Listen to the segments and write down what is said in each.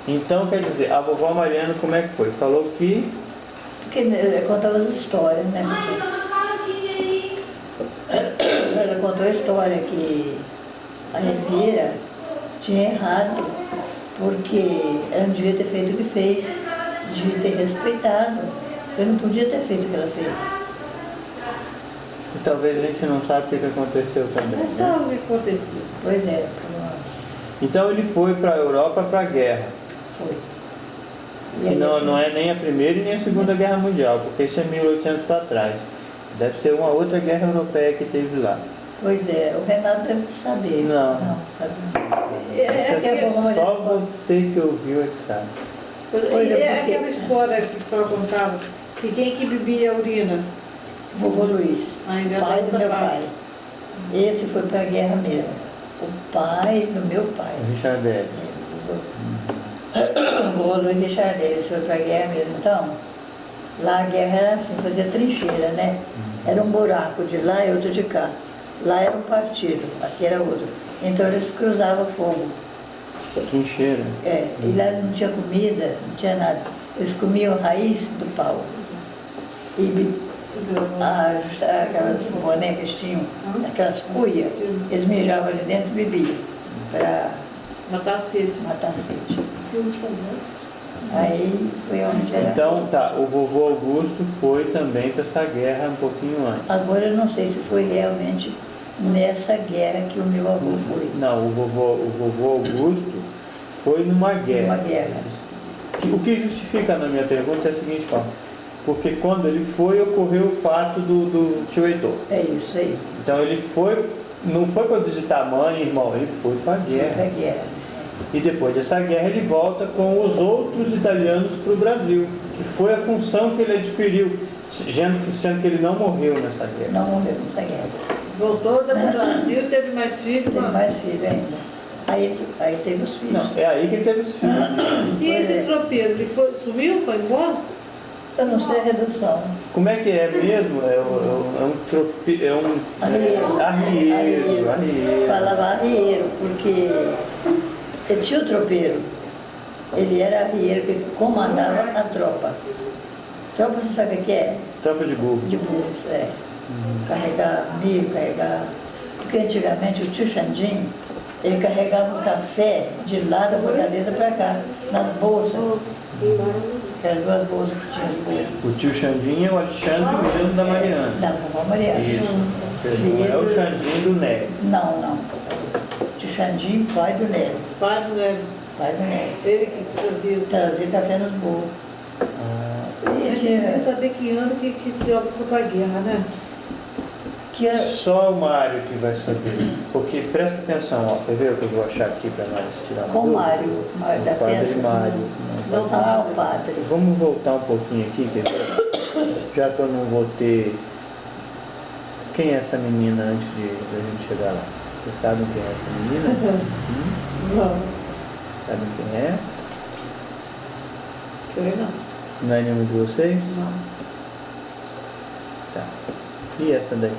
Então, quer dizer, a vovó Mariana, como é que foi? Falou que... Porque contava as histórias, né? Ela contou a história que a Revira tinha errado, porque ela não devia ter feito o que fez, devia ter respeitado. Eu não podia ter feito o que ela fez. E talvez a gente não sabe o que aconteceu também, Não né? sabe o que aconteceu. Pois é, Então ele foi para a Europa para a guerra. foi. Que não é nem a Primeira e nem a Segunda Guerra Mundial, porque isso é 1800 para trás. Deve ser uma outra guerra europeia que teve lá. Pois é, o Renato deve saber. Não. Não, sabe não. Isso que a vovó Mariana só conta. você que ouviu é que sabe. E é porque- aquela história que só contava que quem que bebia a urina? Vovô Luiz, Ainda pai não do meu tá pai. Esse foi para a guerra mesmo. O pai do meu pai. Richardelle. O vovô Luiz Richardelli foi para a guerra mesmo. Então, lá a guerra era assim, fazia trincheira, né? Era um buraco de lá e outro de cá. Lá era um partido, aqui era outro. Então eles cruzavam fogo. Trincheira. E lá não tinha comida, não tinha nada. Eles comiam raiz do pau. E aquelas bonecas tinham, aquelas cuias, eles mijavam ali dentro e bebiam para Matar a sede. matar a sede. Aí foi onde era. Então, tá, o vovô Augusto foi também para essa guerra um pouquinho antes. Agora eu não sei se foi realmente nessa guerra que o meu avô foi. Não, o vovô Augusto foi numa guerra. Uma guerra. O que justifica na minha pergunta é a seguinte forma. Porque quando ele foi, ocorreu o fato do tio Heitor. É isso aí. Então ele foi, não foi para visitar a mãe e irmão, ele foi para a Foi guerra. a guerra. E depois dessa guerra ele volta com os outros italianos para o Brasil, que foi a função que ele adquiriu, sendo que ele não morreu nessa guerra. Não morreu nessa guerra. Voltou para o Brasil, teve mais filhos. Teve mais filho ainda. Aí teve os filhos. Não, é aí que ele teve os filhos. E Pois esse é. tropeiro, ele sumiu, foi embora? Eu não sei a redução. Como é que é mesmo? É um arrieiro. Falava arrieiro, porque ele tinha o tropeiro. Ele era arrieiro que comandava a tropa. Tropa, você sabe o que é? Tropa de burro. De burros, é. Carregar milho, carregar... Porque antigamente o tio Xandim, ele carregava o café de lá da Fortaleza para cá, nas bolsas. Aquelas duas bolsas que tinha as bolsas. O tio Xandinho é o Alexandre mesmo da Mariana. Da vovó Mariana. Isso. Não é o Xandinho do Nélio. Não. Tio Xandim, pai do Nélio. Pai do Nélio. Pai do Nélio. Ele que trazia. Trazia café nos burros. A gente precisa saber que ano que se opta para a guerra, né? Só o Mário que vai saber. Porque presta atenção, ó. Quer ver o que eu vou achar aqui para nós tirar uma Com dúvida? Mário da O padre peça. Mário. Não, O padre. Vamos voltar um pouquinho aqui, quer ver? Já que eu não vou ter... Quem é essa menina antes de a gente chegar lá? Vocês sabem quem é essa menina? Não. Sabem quem é? Eu não. Não é nenhum de vocês? Não. Tá. E essa daqui?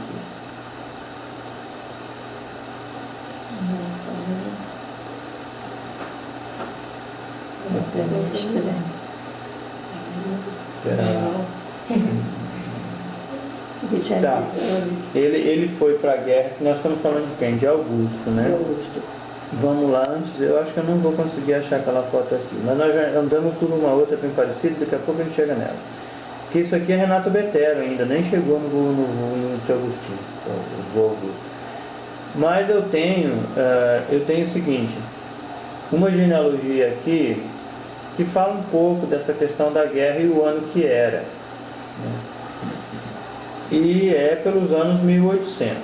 Pera lá. Tá. Ele foi para a guerra, nós estamos falando de quem? De Augusto, né? Vamos lá, antes, eu acho que eu não vou conseguir achar aquela foto aqui, mas nós já andamos por uma outra bem parecida, daqui a pouco a gente chega nela. Que isso aqui é Renato Betero ainda, nem chegou no tio Agostinho, o vô Augusto. Mas eu tenho o seguinte, uma genealogia aqui que fala um pouco dessa questão da guerra e o ano que era. Né? E é pelos anos 1800. Deixa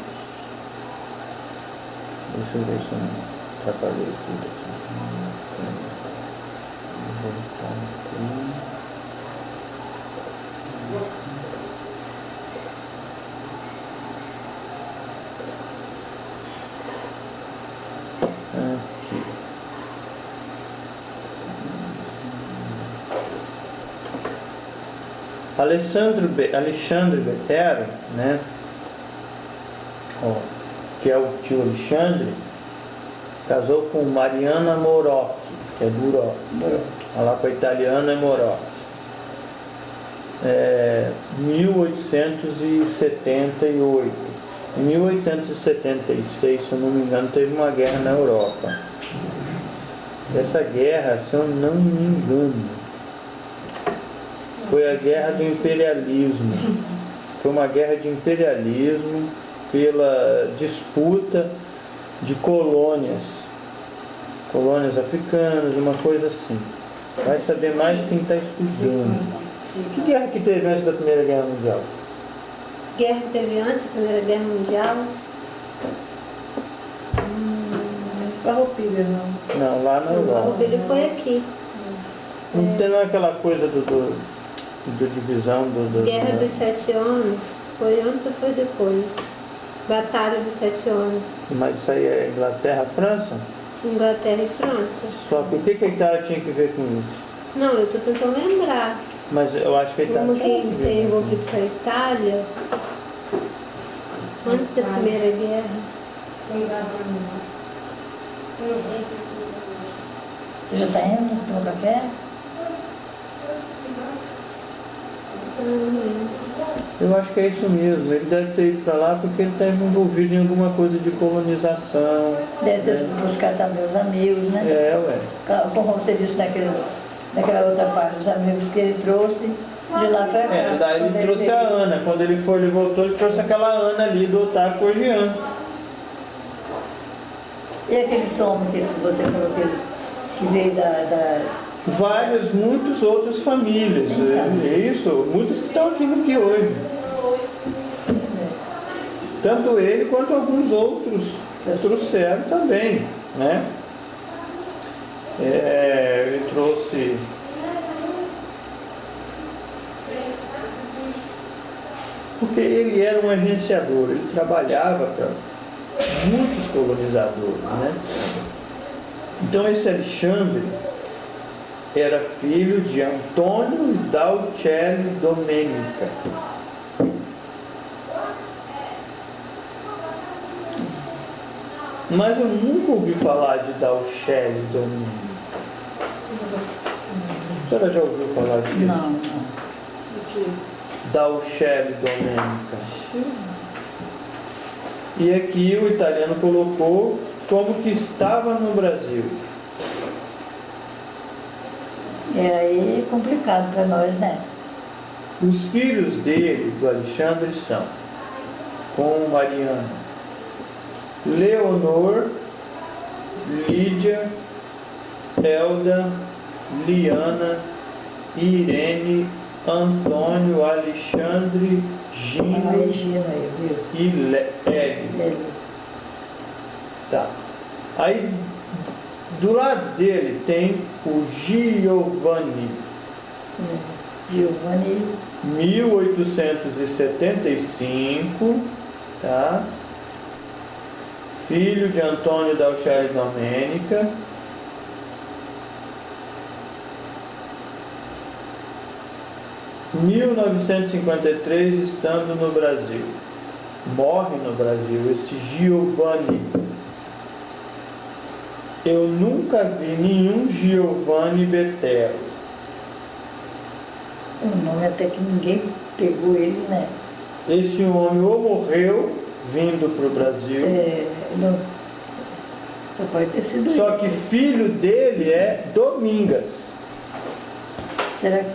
eu ver se eu não atrapalhei tudo aqui. Vou voltar aqui. Aqui. Alexandre Betero, né? Ó, que é o tio Alexandre, casou com Mariana Morocchi. que é Buró. Lá para italiano é Moró. 1878. Em 1876, se eu não me engano, teve uma guerra na Europa. Essa guerra, se eu não me engano, foi a guerra do imperialismo. Foi uma guerra de imperialismo pela disputa de colônias africanas, uma coisa assim. Vai saber mais quem está estudando. Que guerra que teve antes da Primeira Guerra Mundial? Guerra que teve antes da Primeira Guerra Mundial? Farroupilha, não. Não, lá na Europa. Farroupilha foi aqui. Não tem aquela coisa do divisão do... Guerra dos 7 anos, foi antes ou foi depois? Batalha dos 7 anos. Mas isso aí é Inglaterra, França? Inglaterra e França. Só que o que a Itália tinha que ver com isso? Não, eu estou tentando lembrar. Mas eu acho que a Itália... Como que tem envolvido com a Itália, antes da Primeira Guerra. Você já está indo para o café? Eu acho que é isso mesmo. Ele deve ter ido para lá porque ele está envolvido em alguma coisa de colonização. Deve ter buscado também os amigos, né? Ué. Como você disse naquela outra parte, os amigos que ele trouxe de lá para cá. Daí ele trouxe a Ana. Quando ele foi, ele voltou, ele trouxe aquela Ana ali do Otávio Cordian. E aquele som que você falou que veio da... Várias, muitas outras famílias. Isso, muitas que estão aqui no que hoje. Tanto ele quanto alguns outros trouxeram também, né? Ele trouxe... Porque ele era um agenciador, ele trabalhava para muitos colonizadores, né? Então esse Alexandre era filho de Antônio Daucelli Domenica. Mas eu nunca ouvi falar de Daucelli Domenica. A senhora já ouviu falar disso? Não. Daucelli Domenica. E aqui o italiano colocou como que estava no Brasil. E aí complicado para nós, né? Os filhos dele, do Alexandre, são, com Mariana, Leonor, Lídia, Elda, Liana, Irene, Antônio, Alexandre, Gino e Hélio. Tá. Aí, do lado dele tem o Giovanni. Giovanni. 1875, tá? Filho de Antônio Daucelli Domenica. Em 1953, estando no Brasil. Morre no Brasil esse Giovanni. Eu nunca vi nenhum Giovanni Betelo. Um nome até que ninguém pegou ele, né? Esse homem ou morreu vindo para o Brasil. Não pode ter sido Só ele. que filho dele é Domingas. Será que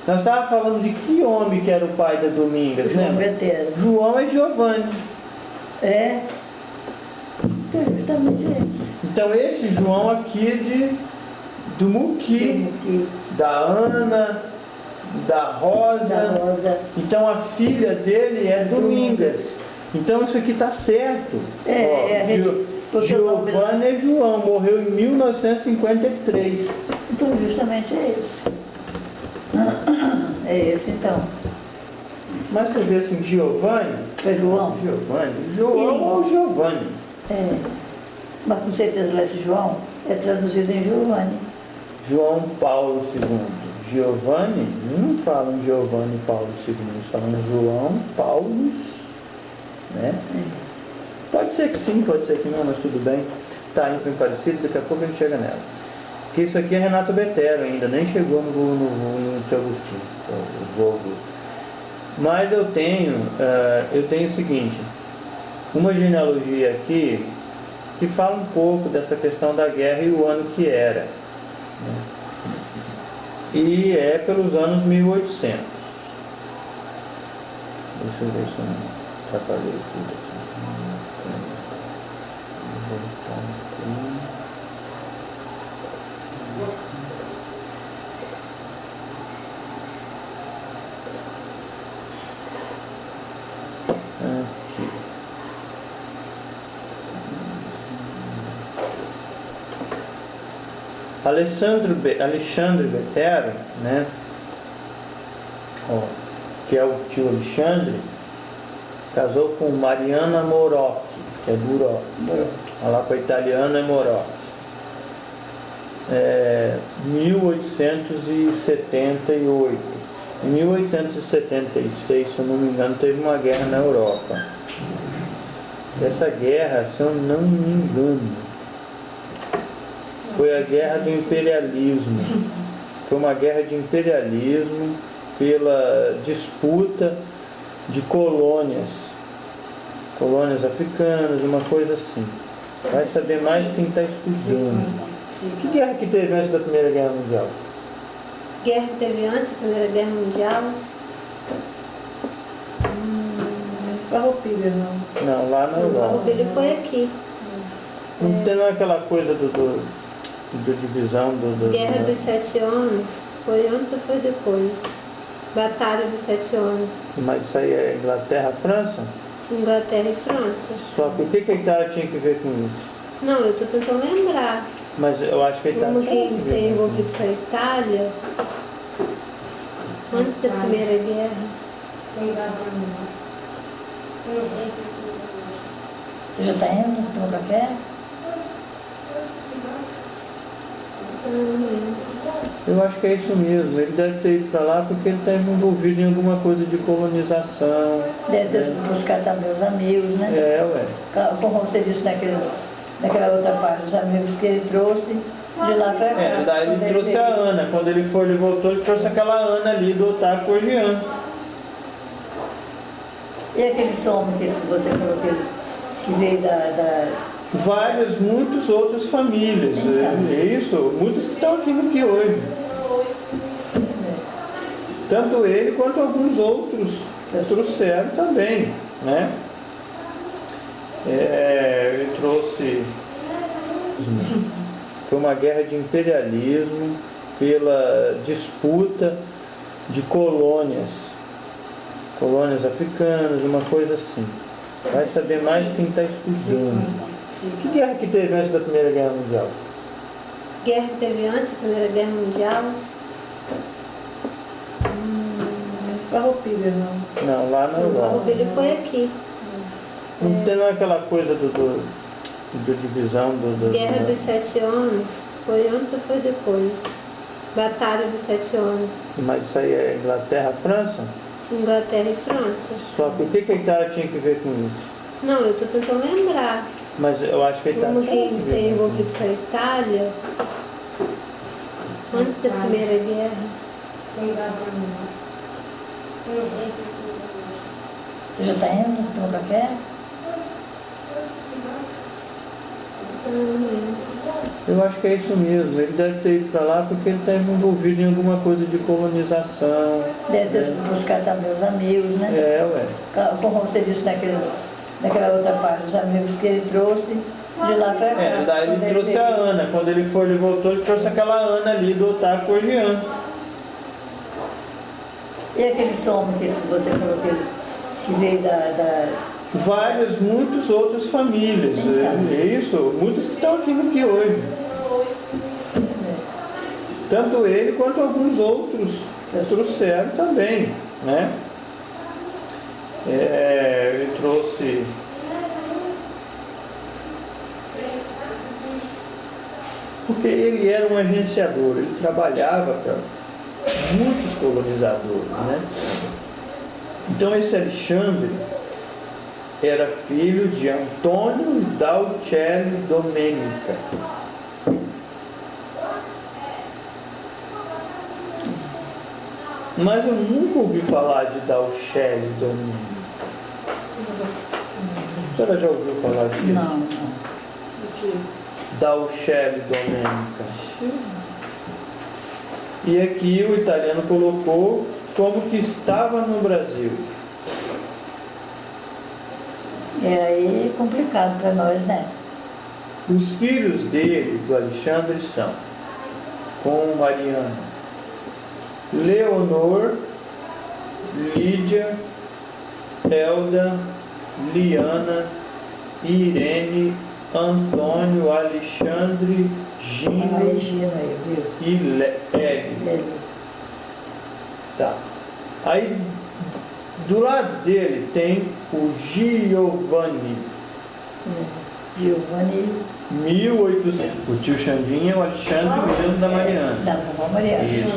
Nós estávamos falando de que homem que era o pai da Domingas, João né? Betelo? João é Giovanni. Então, justamente esse. Então esse João aqui do Muqui, da Ana, da Rosa. Então a filha dele é Domingas. Então isso aqui está certo. Giovanni é João, morreu em 1953. Então justamente é esse. É esse então. Mas você vê assim, Giovanni? É João? João ou Giovanni? Mas com certeza esse João é traduzido em Giovanni. João Paulo II. Giovanni, não falam Giovanni Paulo II, falam João Paulo, né? Pode ser que sim, pode ser que não, mas tudo bem. Está indo bem parecido, daqui a pouco a gente chega nela. Porque isso aqui é Renato Betero ainda, nem chegou no Tio Agostinho, o vô Augusto. Mas eu tenho o seguinte, uma genealogia aqui que fala um pouco dessa questão da guerra e o ano que era, né? E é pelos anos 1800. Deixa eu ver se eu não atrapalhei tudo aqui. Vou voltar aqui. Aqui. Alexandre Betero, né? Ó, que é o tio Alexandre, casou com Mariana Morocchi, que é do Uró. Lá para italiano é Morocchi. 1878. Em 1876, se eu não me engano, teve uma guerra na Europa. Essa guerra, se eu não me engano, foi a guerra do imperialismo. Foi uma guerra de imperialismo pela disputa de colônias africanas, uma coisa assim. Vai saber mais quem está estudando. Que guerra que teve antes da Primeira Guerra Mundial? Guerra que teve antes da Primeira Guerra Mundial? Farroupilha, não. Não, lá na Europa. Farroupilha foi aqui. Não tem aquela coisa do divisão Guerra dos 7 Anos, foi antes ou foi depois? Batalha dos 7 Anos. Mas isso aí é Inglaterra, França? Inglaterra e França. Só que o que a Itália tinha que ver com isso? Não, eu estou tentando lembrar. Mas eu acho que a Itália Como que tem envolvido com a Itália antes da Primeira Guerra. Você já está indo tomar café? Eu acho que é isso mesmo. Ele deve ter ido para lá porque ele está envolvido em alguma coisa de colonização. Deve ter buscado também os amigos, né? Ué. Como você disse naquela outra parte, os amigos que ele trouxe de lá para cá. Daí ele trouxe a Ana. Quando ele voltou, ele trouxe aquela Ana ali do Otávio Cordian. E aquele som que você falou que veio da... Muitas outras famílias. Isso, muitas que estão aqui no que hoje. Tanto ele quanto alguns outros trouxeram também, né? Ele trouxe... Foi uma guerra de imperialismo pela disputa de colônias africanas, uma coisa assim. Vai saber mais quem está estudando. Que guerra que teve antes da Primeira Guerra Mundial? Guerra que teve antes da Primeira Guerra Mundial? Farroupilha, não. Não, lá na Europa. Farroupilha foi aqui. Não tem aquela coisa do divisão Guerra dos 7 Anos, foi antes ou foi depois? Batalha dos 7 Anos. Mas isso aí é Inglaterra, França? Inglaterra e França. Só que o que a Itália tinha que ver com isso? Não, eu estou tentando lembrar. Mas eu acho que a Itália Como que tem envolvido com a Itália antes da Primeira Guerra. Você já está indo tomar café? Eu acho que é isso mesmo. Ele deve ter ido para lá porque ele está envolvido em alguma coisa de colonização. Deve ter buscado também os amigos, né? Ué. Como você disse naquela outra parte, os amigos que ele trouxe de lá para cá. Daí ele trouxe a Ana. Quando ele voltou, ele trouxe aquela Ana ali do Otávio Cordian. E aquele som que você falou que veio da... Muitas outras famílias. Isso, muitas que estão aqui no que hoje. Tanto ele quanto alguns outros trouxeram também, né? Ele trouxe... Porque ele era um agenciador, ele trabalhava para muitos colonizadores, né? Então esse Alexandre era filho de Antônio Daucelli Domenica. Mas eu nunca ouvi falar de Dauchelle Domênica. A senhora já ouviu falar disso? Não, não. Dauchelle Domênica. E aqui o italiano colocou como que estava no Brasil. E aí é complicado para nós, né? Os filhos dele, do Alexandre, são, com Mariana, Leonor, Lídia, Elda, Liana, Irene, Antônio, Alexandre, Gino Imagina aí, viu? e Egli. Tá. Aí, do lado dele tem o Giovanni. Giovanni 1800. O tio Xandinho é o Alexandre mesmo da Mariana. da vovó Mariana. Isso.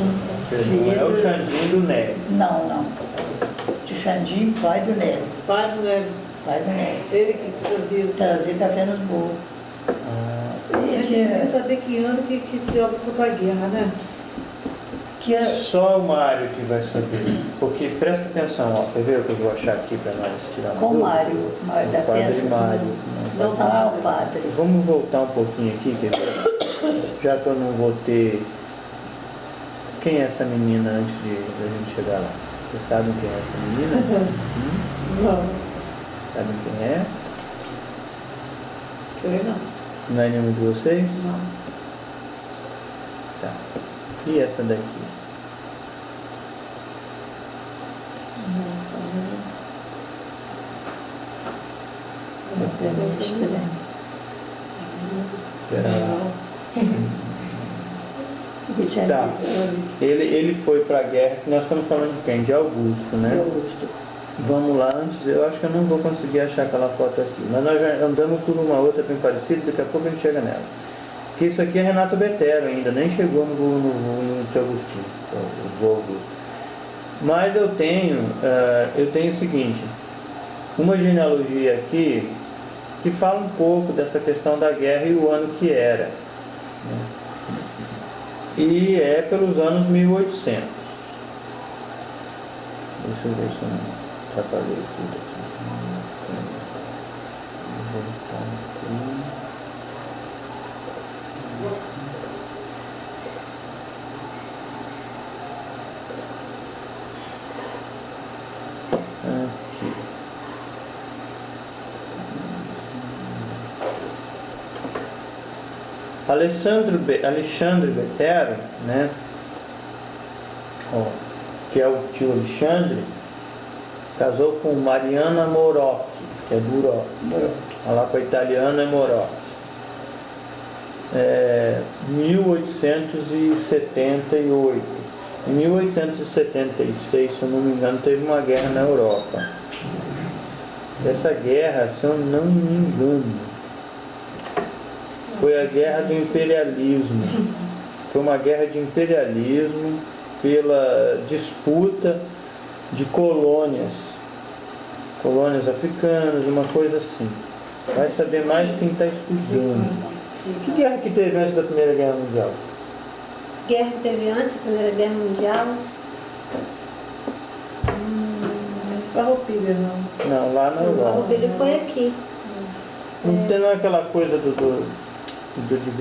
Não é o Xandinho do Nélio. Não, não. Tio Xandinho, pai do Nélio. Pai do Nélio. Pai do Nélio. Ele que Trazia café nos bolos. A gente precisa saber que ano que esse homem foi pra guerra, né? Só o Mário que vai saber. Porque presta atenção, ó. Quer ver o que eu vou achar aqui para nós tirar uma Com o dúvida? Mário. Mário da O padre festa. Mário. Não, ah, o padre. Vamos voltar um pouquinho aqui, quer ver? Já que eu não vou ter. Quem é essa menina antes de a gente chegar lá? Vocês sabem quem é essa menina? Não. Sabem quem é? Eu não. Não é nenhum de vocês? Não. Tá. E essa daqui? Pera lá. Tá. Ele foi para a guerra, nós estamos falando de quem? De Augusto, né? Augusto. Vamos lá antes, eu acho que eu não vou conseguir achar aquela foto aqui, mas nós já andamos por uma outra bem parecida, daqui a pouco a gente chega nela. Porque isso aqui é Renato Betero ainda, nem chegou no tio Agostinho, o vô Augusto. Mas eu tenho o seguinte, uma genealogia aqui que fala um pouco dessa questão da guerra e o ano que era. Né? E é pelos anos 1800. Deixa eu ver se eu não atrapalhei tudo aqui. Vou voltar aqui. Aqui. Alexandre Betero, né? Ó, que é o tio Alexandre, casou com Mariana Morocchi, que é Burocchi. Lá para italiano é Morocchi. 1878. Em 1876, se eu não me engano, teve uma guerra na Europa. Essa guerra, se eu não me engano, foi a guerra do imperialismo. Foi uma guerra de imperialismo pela disputa de colônias africanas, uma coisa assim. Vai saber mais quem está estudando. Que guerra que teve antes da Primeira Guerra Mundial? Guerra que teve antes da Primeira Guerra Mundial? Farroupilha, não. Não, lá na Europa. Farroupilha foi aqui. Não tem aquela coisa de